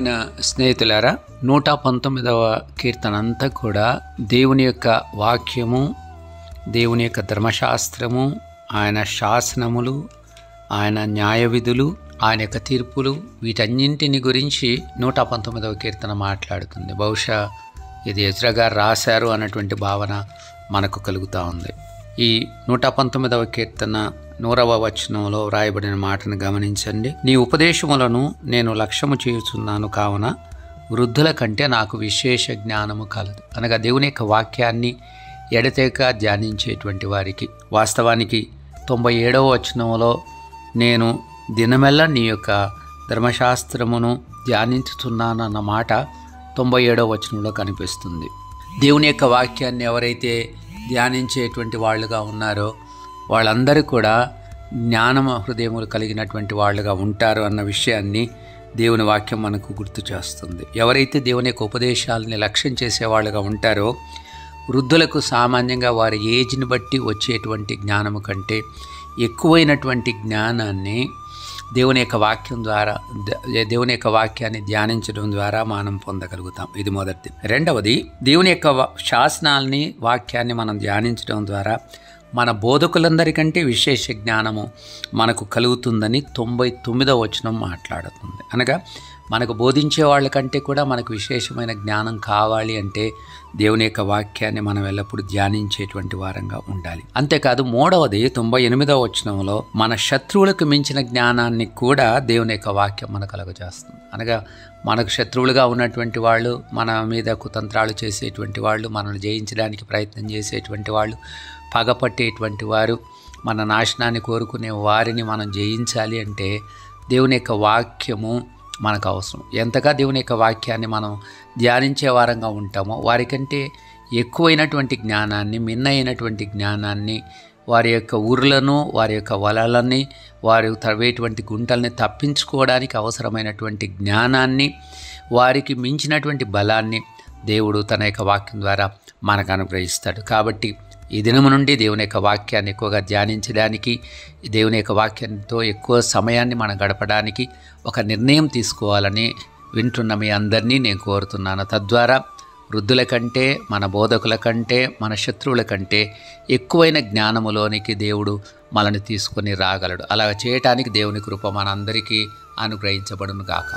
ప్రియమైన స్నేహితులారా, 119వ కీర్తన అంతా కూడా దేవుని యొక్క వాక్యము, దేవుని యొక్క ధర్మశాస్త్రము, ఆయన శాసనములు, ఆయన న్యాయ విధులు, ఆయన యొక్క తీర్పులు, వీటన్నింటిని గురించి 119వ కీర్తన మాట్లాడుతుంది. బహుశా ఇది ఎజ్రా గారు రాశారు అన్నటువంటి భావన మనకు కలుగుతూ ఉంది. ఈ 119వ కీర్తన 100వ వచనంలో వ్రాయబడిన మాటను గమనించండి. నీ ఉపదేశములను నేను లక్ష్యము చేయుచున్నాను, కావున వృద్ధుల కంటే నాకు విశేష జ్ఞానము కలదు. అనగా దేవుని యొక్క వాక్యాన్ని ఎడతెగక ధ్యానించేటువంటి వారికి, వాస్తవానికి 97వ వచనంలో నేను దినమెల్లా నీ యొక్క ధర్మశాస్త్రమును ధ్యానించుతున్నానన్న మాట 97వ వచనంలో కనిపిస్తుంది. దేవుని యొక్క వాక్యాన్ని ఎవరైతే ధ్యానించేటువంటి వాళ్ళుగా ఉన్నారో వాళ్ళందరూ కూడా జ్ఞానమ హృదయములు కలిగినటువంటి వాళ్ళుగా ఉంటారు అన్న విషయాన్ని దేవుని వాక్యం మనకు గుర్తు చేస్తుంది. ఎవరైతే దేవుని యొక్క ఉపదేశాలని లక్ష్యం చేసేవాళ్ళుగా ఉంటారో వృద్ధులకు సామాన్యంగా వారి ఏజ్ని బట్టి వచ్చేటువంటి జ్ఞానము కంటే ఎక్కువైనటువంటి జ్ఞానాన్ని దేవుని యొక్క వాక్యం ద్వారా, దేవుని యొక్క వాక్యాన్ని ధ్యానించడం ద్వారా మనం పొందగలుగుతాం. ఇది మొదటిది. రెండవది, దేవుని యొక్క శాసనాల్ని, వాక్యాన్ని మనం ధ్యానించడం ద్వారా మన బోధకులందరికంటే విశేష జ్ఞానము మనకు కలుగుతుందని 99వ వచనం మాట్లాడుతుంది. అనగా మనకు బోధించే వాళ్ళకంటే కూడా మనకు విశేషమైన జ్ఞానం కావాలి అంటే దేవుని యొక్క వాక్యాన్ని మనం ఎల్లప్పుడూ ధ్యానించేటువంటి వారంగా ఉండాలి. అంతేకాదు, మూడవది 98వ వచనంలో మన శత్రువులకు మించిన జ్ఞానాన్ని కూడా దేవుని యొక్క వాక్యం మనకు కలుగజేస్తుంది. అనగా మనకు శత్రువులుగా ఉన్నటువంటి వాళ్ళు, మన మీద కుతంత్రాలు చేసేటువంటి వాళ్ళు, మనల్ని జయించడానికి ప్రయత్నం చేసేటువంటి వాళ్ళు, పగపట్టేటువంటి వారు, మన నాశనాన్ని కోరుకునే వారిని మనం జయించాలి అంటే దేవుని యొక్క వాక్యము మనకు అవసరం. ఎంతగా దేవుని యొక్క వాక్యాన్ని మనం ధ్యానించే వారంగా ఉంటామో వారికంటే ఎక్కువైనటువంటి జ్ఞానాన్ని, మిన్నైనటువంటి జ్ఞానాన్ని, వారి యొక్క ఊర్లను, వారి యొక్క వలలని, వారు తవ్వేటువంటి గుంటల్ని తప్పించుకోవడానికి అవసరమైనటువంటి జ్ఞానాన్ని, వారికి మించినటువంటి బలాన్ని దేవుడు తన యొక్క వాక్యం ద్వారా మనకు అనుగ్రహిస్తాడు. కాబట్టి ఈ దినము నుండి దేవుని యొక్క వాక్యాన్ని ఎక్కువగా ధ్యానించడానికి, దేవుని యొక్క వాక్యంతో ఎక్కువ సమయాన్ని మనం గడపడానికి ఒక నిర్ణయం తీసుకోవాలని వింటున్న మీ అందరినీ నేను కోరుతున్నాను. తద్వారా వృద్ధుల కంటే, మన బోధకుల కంటే, మన శత్రువుల కంటే ఎక్కువైన జ్ఞానములోనికి దేవుడు మనల్ని తీసుకొని రాగలడు. అలా చేయటానికి దేవుని కృప మనందరికీ అనుగ్రహించబడును గాక.